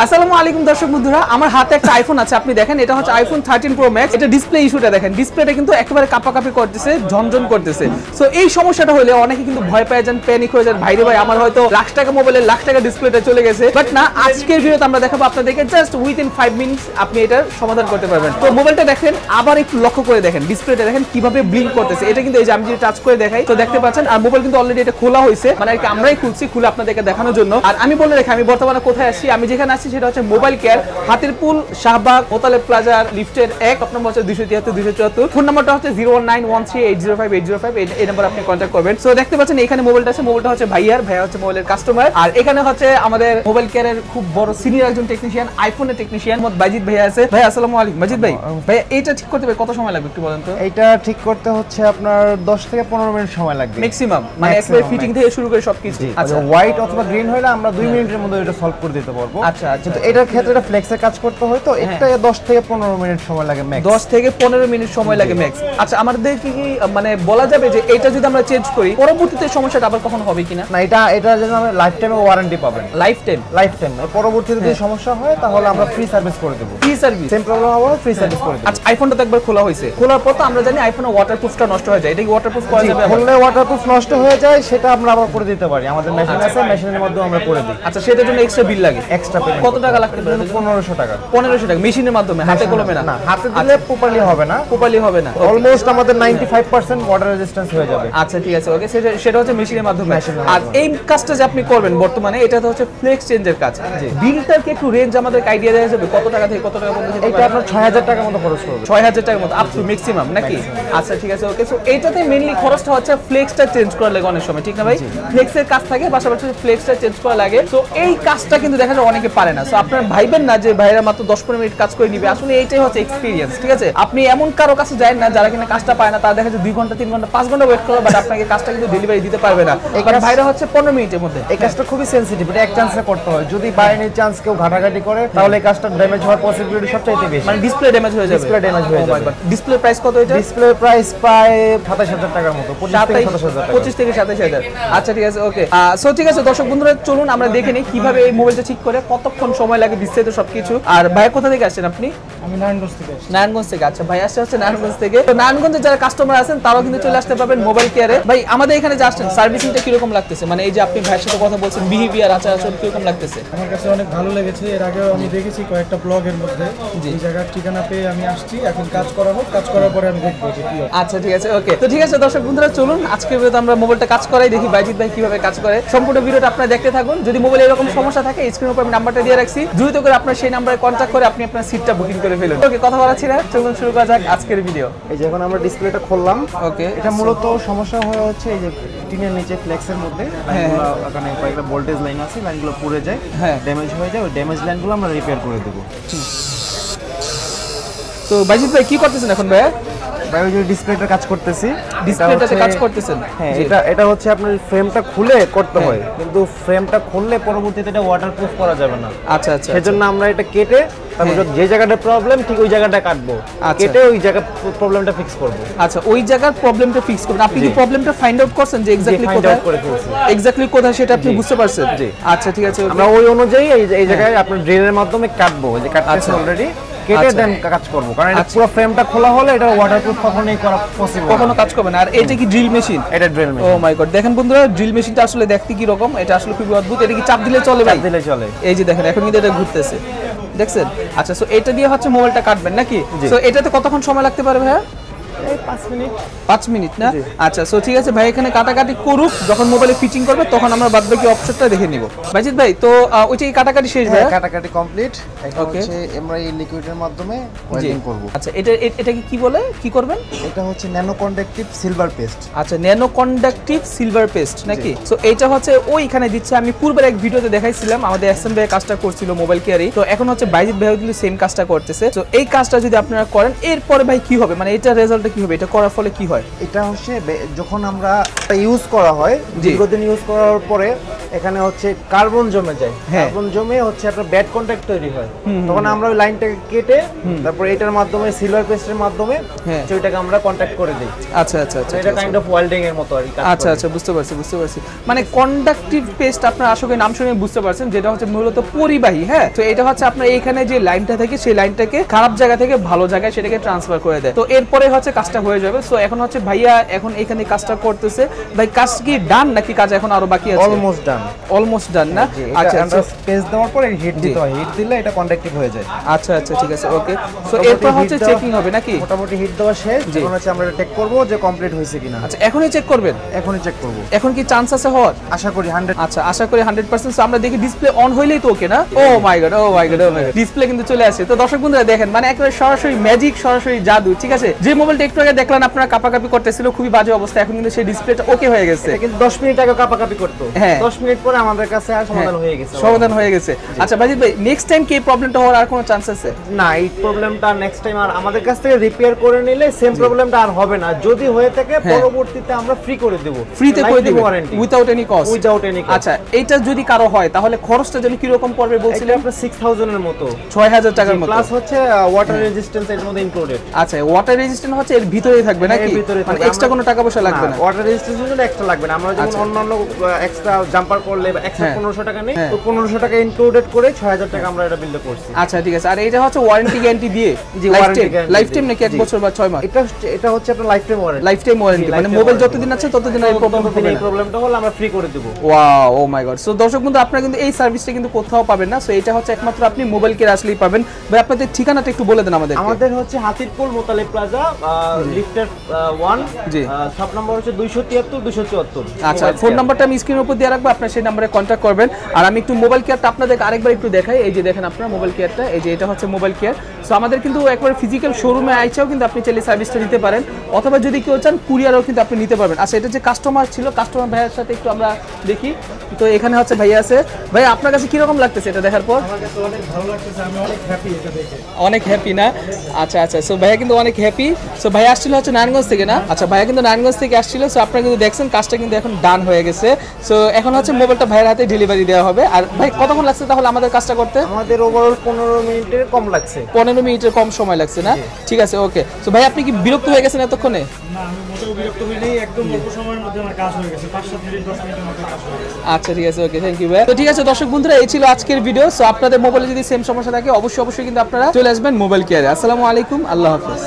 আসসালামু আলাইকুম দর্শক বন্ধুরা, আমার হাতে একটা আইফোন আছে, আপনি দেখেন এটা হচ্ছে আইফোন 13 প্রো ম্যাক্স। এটা ডিসপ্লে ইস্যুটা দেখেন, ডিসপ্লেটা কিন্তু একেবারে কাঁপাকাঁপি করতেছে, ঝনঝন করতেছে। সো এই সমস্যাটা হলে অনেকে কিন্তু ভয় পেয়ে যান, প্যানিক হয়ে যান, ভাইরে ভাই আমার হয়তো লাখ টাকা মোবাইলে লাখ টাকা ডিসপ্লেটা চলে গেছে। বাট না, আজকের ভিডিওতে আমরা দেখাবো আপনাদেরকে জাস্ট উইদিন 5 মিনিটস আপনি এটার সমাধান করতে পারবেন। তো মোবাইলটা দেখেন, আবার একটু লক্ষ্য করে দেখেন, ডিসপ্লেটা দেখেন কিভাবে ব্লিঙ্ক করতেছে। এটা কিন্তু এই যে আমি যদি টাচ করে দেখাই তো দেখতে পাচ্ছেন, আর মোবাইল কিন্তু অলরেডি এটা খোলা হয়েছে, মানে আর কি আমরাই খুলছি, খুলে আপনাদেরকে দেখানোর জন্য। আর আমি বলে রাখি আমি বর্তমানে কোথায় আসছি, আমি যেখানে আসছি সেটা হচ্ছে মোবাইল কেয়ার, হাতিরপুল, শাহবাগ, মোতালেব প্লাজার লিফটের 1, আপনার হচ্ছে 273 274। ফোন নাম্বারটা হচ্ছে 01913805805। এই নাম্বার আপনি কন্ট্যাক্ট করবেন। সো দেখতে পাচ্ছেন এখানে মোবাইলটা আছে, মোবাইলটা হচ্ছে ভাইয়া হচ্ছে মোবাইলের কাস্টমার। আর এখানে হচ্ছে আমাদের মোবাইল কেয়ারের খুব বড় সিনিয়র একজন টেকনিশিয়ান, আইফোনের টেকনিশিয়ান বাজিদ ভাইয়া আছে। ভাই আসসালামু আলাইকুম। বাজিদ ভাই, ভাই এটা ঠিক করতে কত সময় লাগবে একটু বলেন তো? এটা ঠিক করতে হচ্ছে আপনার 10 থেকে 15 মিনিট সময় লাগবে ম্যাক্সিমাম, মানে একবারে ফিটিং থেকে শুরু করে সবকিছু। আচ্ছা, হোয়াইট অথবা গ্রিন হলে আমরা 2 মিনিটের মধ্যে এটা সলভ করে দিতে পারবো। আচ্ছা আচ্ছা, তো এটার ক্ষেত্রে এটা ফ্লেক্সে কাজ করতে হয়, তো একটা 10 থেকে 15 মিনিট সময় লাগে ম্যাক্স। 10 থেকে 15 মিনিট সময় লাগে ম্যাক্স। আচ্ছা, আমাদের কি মানে বলা যাবে যে এটা যদি আমরা চেঞ্জ করি পরবর্তীতে সমস্যাটা আবার কখনো হবে কিনা? না, এটা যেন আমরা লাইফ টাইমে ওয়ারেন্টি পাবেন। লাইফ টাইম পরবর্তীতে যদি সমস্যা হয় তাহলে আমরা ফ্রি সার্ভিস করে দেব। ফ্রি সার্ভিস, সেম প্রবলেম হবে, ফ্রি সার্ভিস করে দেব। আচ্ছা, আইফোনটা তো একবার খোলা হয়েছে, খোলার পর তো আমরা জানি আইফোনের ওয়াটারপ্রুফটা নষ্ট হয়ে যায়, এটা কি ওয়াটারপ্রুফ করা যাবে? খুললে ওয়াটারপ্রুফ নষ্ট হয়ে যায়, সেটা আমরা আবার করে দিতে পারি। আমাদের মেশিন আছে, মেশিনের মধ্যে আমরা করে দিই। আচ্ছা, সেটার জন্য এক্সট্রা বিল লাগে? এক্সট্রা পেমেন্ট কত টাকা লাগতে পারে? 1500 টাকা। 1500 টাকা মেশিনের মাধ্যমে, হাতে কলমে না? না, হাতে দিলে প্রপারলি হবে না, অলমোস্ট আমাদের 95% ওয়াটার রেজিস্ট্যান্স হয়ে যাবে। আচ্ছা ঠিক আছে, ওকে, সেটা হচ্ছে মেশিনের মাধ্যমে। আর এই কাজটা যে আপনি করবেন বর্তমানে, এটা তো হচ্ছে ফ্লেক্স চেঞ্জের কাজ। বিলটার কি একটু রেঞ্জ আমাদের আইডিয়া দেওয়া যাবে, কত টাকা থেকে কত টাকা পর্যন্ত? এটা আপনার 6000 টাকার মতো খরচ করবে। 6000 টাকার মতো আপ টু ম্যাক্সিমাম নাকি? আচ্ছা ঠিক আছে, ওকে। সো এইটাতে মেইনলি খরচটা হচ্ছে ফ্লেক্সটা চেঞ্জ করা লাগে অনেক সময়, ঠিক না ভাই? ফ্লেক্সের কাজ থাকে, পাশাপাশি ফ্লেক্সটা চেঞ্জ করা লাগে। তো এই কাজটা কিন্তু দেখা যায় অনেকে পারে না। সো আপনারা ভাইবেন না যে ভাইরা মাত্র 10-15 মিনিট কাজ করে নিবে, আসলে এইটাই হচ্ছে এক্সপেরিয়েন্স, ঠিক আছে? আপনি এমন কারো কাছে যায় না যারা কিনা কাজটা পায় না, তারা দেখা যায় 2 ঘন্টা 3 ঘন্টা 5 ঘন্টা ওয়েট করে, বাট আপনাকে কাজটা কিন্তু ডেলিভারি দিতে পারবে না। এবার ভাইরা হচ্ছে 15 মিনিটের মধ্যে। এই কাজটা খুবই সেনসিটিভ, এটা এক চান্সে করতে হয়। যদি বাই এনি চান্স কেউ ঘাটাঘাটি করে তাহলে এই কাজটা ড্যামেজ হওয়ার পসিবিলিটি সবচেয়ে বেশি, মানে ডিসপ্লে ড্যামেজ হয়ে যাবে। ডিসপ্লে ড্যামেজ হয়ে যাবে। ডিসপ্লে প্রাইস কত এটা? ডিসপ্লে প্রাইস প্রায় 27000 টাকার মতো, 25 থেকে 27000। আচ্ছা ঠিক আছে, ওকে। সো ঠিক আছে দর্শক বন্ধুরা, চলুন আমরা দেখে নিই কিভাবে এই মোবাইলটা ঠিক করে, কতক্ষণ সময় লাগে, বিস্তারিত সবকিছু। আর ভাই কোথা থেকে আসছেন আপনি? আমি নারায়ণগঞ্জ থেকে আসছি। নারায়ণগঞ্জ থেকে? আচ্ছা, ভাই আসছে হচ্ছে নারায়ণগঞ্জ থেকে। তো নারায়ণগঞ্জে যারা কাস্টমার আছেন তারাও কিন্তু চলে আসতে পারবেন মোবাইল কেয়ারে। ভাই আমাদের এখানে যে আসছেন, সার্ভিসিংটা কিরকম লাগতেছে? মানে এই যে আপনি ভাইয়ের সাথে কথা বলছেন, বিহেভিয়ার, আচার-আচরণ কিরকম লাগতেছে? আমার কাছে অনেক ভালো লেগেছে। এর আগেও আমি দেখেছি কয়েকটা ব্লগের মধ্যে, এই জায়গার ঠিকানা পেয়ে আমি আসছি। এখন কাজ করা হোক, কাজ করার পরে আমি দেখবো যে কি হয়। আচ্ছা ঠিক আছে, ওকে। তো ঠিক আছে দর্শক বন্ধুরা, চলুন আজকের ভিডিওতে আমরা মোবাইলটা কাজ করাই, দেখি বাইজিৎ ভাই কিভাবে কাজ করে। সম্পূর্ণ ভিডিওটা আপনারা দেখতে থাকুন। যদি মোবাইলে এরকম সমস্যা থাকে, স্ক্রিনের উপর আমি নাম্বারটা দিয়ে রাখছি, দ্রুত করে আপনার সেই নাম্বারে কন্ট্যাক্ট করে আপনি আপনার সিটটা বুকিং করে ফেলুন। ওকে, কথা বলা ছিল, চলুন শুরু করা যাক আজকের ভিডিও। এই যে এখন আমরা ডিসপ্লেটা খুললাম। ওকে, এটা মূলত সমস্যা হচ্ছে এই যে টিনের নিচে ফ্লেক্সের মধ্যে লাইনগুলো, ওখানে কয়েকটা ভোল্টেজ লাইন আছে, লাইনগুলো পুড়ে যায়, ড্যামেজ হয়ে যায়। ওই ড্যামেজ লাইনগুলো আমরা রিপেয়ার করে দেবো। তো বাইজিৎ ভাই কি করতেছেন এখন ভাই? ভাই ওই যে ডিসপ্লেটার কাজ করতেছি। ডিসপ্লেটাতে কাজ করতেছেন? হ্যাঁ, এটা হচ্ছে আপনার ফ্রেমটা খুলে করতে হয়, কিন্তু ফ্রেমটা খুললে পরবর্তীতে এটা ওয়াটারপ্রুফ করা যাবে না। আচ্ছা আচ্ছা, সেজন্য আমরা এটা কেটে তারপর যে জায়গাটা প্রবলেম ঠিক ওই জায়গাটা কাটবো, কেটে ওই জায়গা প্রবলেমটা ফিক্স করব। আচ্ছা, ওই জায়গার প্রবলেমটা ফিক্স করবেন। আপনি কি প্রবলেমটা ফাইন্ড আউট করছেন যে এক্স্যাক্টলি কোথায়? এক্স্যাক্টলি কোথায় সেটা আপনি বুঝতে পারছেন? জি। আচ্ছা ঠিক আছে, আমরা ওই অনুযায়ী এই জায়গায় আপনার ড্রিলের মাধ্যমে কাটবো, যে কাটতেছে অলরেডি, কেটে দেন কাজ করব। কারণ এটা পুরো ফ্রেমটা খোলা হলে এটা ওয়াটারপ্রুফ কখনোই করা পসিবল, কখনো কাজ করবে না। আর এটা কি ড্রিল মেশিন? এটা ড্রিল মেশিন। ও মাই গড, দেখেন বন্ধুরা, ড্রিল মেশিনটা আসলে দেখতে কি রকম, এটা আসলে খুবই অদ্ভুত। এটা কি চাপ দিলে চলে ভাই? চাপ দিলে চলে। এই যে দেখেন, এখন কিন্তু এটা ঘুরতেছে, দেখছেন? আচ্ছা, সো এটা দিয়ে হচ্ছে মোবাইলটা কাটবেন নাকি? সো এটাতে কতক্ষণ সময় লাগতে পারে ভাইয়া? 5 মিনিট না? আচ্ছা, সো ঠিক আছে ভাই, এখানে কাটাকাটি করুক, যখন মোবাইলে ফিটিং করবে তখন আমরা বাদবাকি অপশনটা দেখে নিব। বাইজিৎ ভাই, তো ওইটা কি কাটাকাটি শেষ ভাই? কাটাকাটি কমপ্লিট। এখন হচ্ছে আমরা এই লিকুইডের মাধ্যমে ওয়েল্ডিং করব। আচ্ছা, এটা কি বলে, কি করবেন? এটা হচ্ছে ন্যানো কন্ডাক্টিভ সিলভার পেস্ট। আচ্ছা, ন্যানো কন্ডাক্টিভ সিলভার পেস্ট নাকি? সো এইটা হচ্ছে ওইখানে দিচ্ছে। আমি পূর্বের এক ভিডিওতে দেখাইছিলাম, আমাদের এসএম ভাই কাজটা করছিল মোবাইল কেয়ারে। তো এখন হচ্ছে বাইজিৎ ভাই কিন্তু সেম কাজটা করতেছে। তো এই কাজটা যদি আপনারা করেন, এরপরে ভাই কি হবে, মানে এটা রেজাল্ট প্রবলেমটা কি হবে, এটা করার ফলে কি হয়? এটা হচ্ছে যখন আমরা ইউজ করা হয়, দীর্ঘদিন ইউজ করার পরে এখানে হচ্ছে কার্বন জমে যায়, কার্বন জমে হচ্ছে একটা ব্যাড কন্ট্যাক্ট তৈরি হয়। তখন আমরা ওই লাইনটাকে কেটে তারপর এটার মাধ্যমে সিলভার পেস্টের মাধ্যমে সেটাকে আমরা কন্ট্যাক্ট করে দিই। আচ্ছা আচ্ছা আচ্ছা, এটা কাইন্ড অফ ওয়েল্ডিং এর মতো আর কি। আচ্ছা আচ্ছা, বুঝতে পারছি বুঝতে পারছি। মানে কন্ডাক্টিভ পেস্ট আপনার আসলে নাম শুনে বুঝতে পারছেন, যেটা হচ্ছে মূলত পরিবাহী। হ্যাঁ, তো এটা হচ্ছে আপনার এইখানে যে লাইনটা থাকে সেই লাইনটাকে খারাপ জায়গা থেকে ভালো জায়গায় সেটাকে ট্রান্সফার করে দেয়। তো এরপরে হচ্ছে কাজটা হয়ে যাবে। সো এখন হচ্ছে ভাইয়া এখন এখানে কাজটা করতেছে। ভাই কাজ কি ডান নাকি কাজ এখন আরো বাকি আছে? অলমোস্ট ডান, অলমোস্ট ডান না? আচ্ছা আমরা স্পেস দেওয়ার পরে হিট দিতে হয়, হিট দিলে এটা কন্ডাক্টিভ হয়ে যায়। আচ্ছা আচ্ছা, ঠিক আছে, ওকে। সো এরপর হচ্ছে চেকিং হবে নাকি? মোটামুটি হিট দেওয়া শেষ, এখন হচ্ছে আমরা এটা চেক করব যে কমপ্লিট হয়েছে কিনা। আচ্ছা, এখনই চেক করবেন? এখনই চেক করব। এখন কি চান্স আছে হওয়ার? আশা করি 100। আচ্ছা, আশা করি 100%। সো আমরা দেখি ডিসপ্লে অন হইলেই তো ওকে না? ও মাই গড, ও মাই গড, ও মাই গড, ডিসপ্লে কিন্তু চলে আসে। তো দর্শক বন্ধুরা দেখেন, মানে একেবারে সরাসরি ম্যাজিক, সরাসরি জাদু। ঠিক আছে, যে মোবাইলটা একটু আগে দেখলেন আপনারা কাপাকাপি করতেছিল, খুবই বাজে অবস্থা, এখন কিন্তু সেই ডিসপ্লেটা ওকে হয়ে গেছে। এটা কিন্তু 10 মিনিট আগে কাপাকাপি করতো, 10 মিনিট পরে আমাদের কাছে আর সমাধান হয়ে গেছে, সমাধান হয়ে গেছে। আচ্ছা বাজিদ ভাই, নেক্সট টাইম কি এই প্রবলেমটা হওয়ার আর কোনো চান্স আছে? না, এই প্রবলেমটা নেক্সট টাইম আর আমাদের কাছ থেকে রিপেয়ার করে নিলে সেম প্রবলেমটা আর হবে না। যদি হয়ে থাকে পরবর্তীতে আমরা ফ্রি করে দেব, ফ্রিতে করে দেব, without any cost. Without any cost. আচ্ছা, এইটা যদি কারো হয় তাহলে খরচটা যেন কি রকম পড়বে বলছিলেন? এটা আপনার 6000 এর মতো, 6000 টাকার মতো, প্লাস হচ্ছে ওয়াটার রেজিস্ট্যান্স এর মধ্যে ইনক্লুডেড। আচ্ছা, ওয়াটার রেজিস্ট্যান্ট হচ্ছে এর ভিতরেই থাকবে নাকি? মানে এক্সট্রা কোনো টাকা পয়সা লাগবে না? ওয়াটার রেজিস্ট্যান্সের জন্য এক্সট্রা লাগবে না। আমরা যেমন অন্যান্য এক্সট্রা জাম্পার করলে এক্সট্রা 1500 টাকা নেই, তো 1500 টাকা ইনক্লুডেড করে 6000 টাকা আমরা এটা বিল করছি। আচ্ছা ঠিক আছে। আর এটা হচ্ছে ওয়ারেন্টি গ্যারান্টি দিয়ে? জি, ওয়ারেন্টি গ্যারান্টি। লাইফ টাইম নাকি 1 বছর বা 6 মাস? এটা হচ্ছে আপনার life time warranty. Life time warranty মানে মোবাইল যতদিন আছে ততদিন এই প্রবলেমটা হলে আমরা ফ্রি করে দেব। ওয়াও, ও মাই গড। সো দর্শক বন্ধু, আপনারা কিন্তু এই সার্ভিসটা কিন্তু কোথাও পাবেন না। সো এটা হচ্ছে একমাত্র আপনি মোবাইল কেয়ার আসলেই পাবেন। ভাই আপনাদের ঠিকানাটা একটু বলে দেন আমাদের। আমাদের হচ্ছে হাতিরপুল মোতালেব প্লাজা, লিফটের 1, জি, সব নাম্বার হচ্ছে 273 274। আচ্ছা, ফোন নাম্বারটা আমি স্ক্রিনের উপর দিয়ে রাখবো, আপনারা সেই নম্বরে কন্ট্যাক্ট করবেন। আর আমি একটু মোবাইল কেয়ারটা আপনাদের আরেকবার একটু দেখাই। এই যে দেখেন আপনারা মোবাইল কেয়ারটা, এই যে এটা হচ্ছে মোবাইল কেয়ার। সো আমাদের কিন্তু একবারে ফিজিক্যাল শোরুমে আইছেও কিন্তু আপনি চাইলে সার্ভিসটা নিতে পারেন, অথবা যদি কেউ চান কুরিয়ারও কিন্তু আপনি নিতে পারবেন। আচ্ছা, এটা যে কাস্টমার ছিল, কাস্টমার ভাইয়ের সাথে একটু আমরা দেখি। তো এখানে হচ্ছে ভাইয়া আছে। ভাই আপনার কাছে কি রকম লাগতেছে এটা দেখার পর? আমার কাছে অনেক ভালো লাগতেছে, আমি অনেক হ্যাপি এটা দেখে। অনেক হ্যাপি না? আচ্ছা আচ্ছা। সো ভাইয়া কিন্তু অনেক হ্যাপি। সো ভাইয়া আসছিল হচ্ছে নারায়ণগঞ্জ থেকে না? আচ্ছা, ভাইয়া কিন্তু নারায়ণগঞ্জ থেকে আসছিল। সো আপনারা কিন্তু দেখছেন কাজটা কিন্তু এখন ডান হয়ে গেছে। সো এখন হচ্ছে মোবাইলটা ভাইয়ের হাতে ডেলিভারি দেওয়া হবে। আর ভাই কতক্ষণ লাগছে তাহলে আমাদের কাজটা করতে? আমাদের ওভারঅল 15 মিনিটের কম লাগছে। 15 মিনিটের কম সময় লাগছে না? ঠিক আছে, ওকে। সো ভাই আপনি কি বিরক্ত হয়ে গেছেন এতক্ষণে? না, আমি মোটেও বিরক্ত হইনি, একদম অল্প সময়ের মধ্যে আমার কাজ হয়ে গেছে, 5-7 মিনিট 10 মিনিটের মধ্যে কাজ হয়ে গেছে। আচ্ছা ঠিক আছে, ওকে, থ্যাংক ইউ ভাই। তো ঠিক আছে দর্শক বন্ধুরা, এই ছিল আজকের ভিডিও। সো আপনাদের মোবাইলে যদি সেম সমস্যা থাকে অবশ্যই কিন্তু আপনারা চলে আসবেন মোবাইল কেয়ারে। আসসালামু আলাইকুম, আল্লাহ হাফেজ।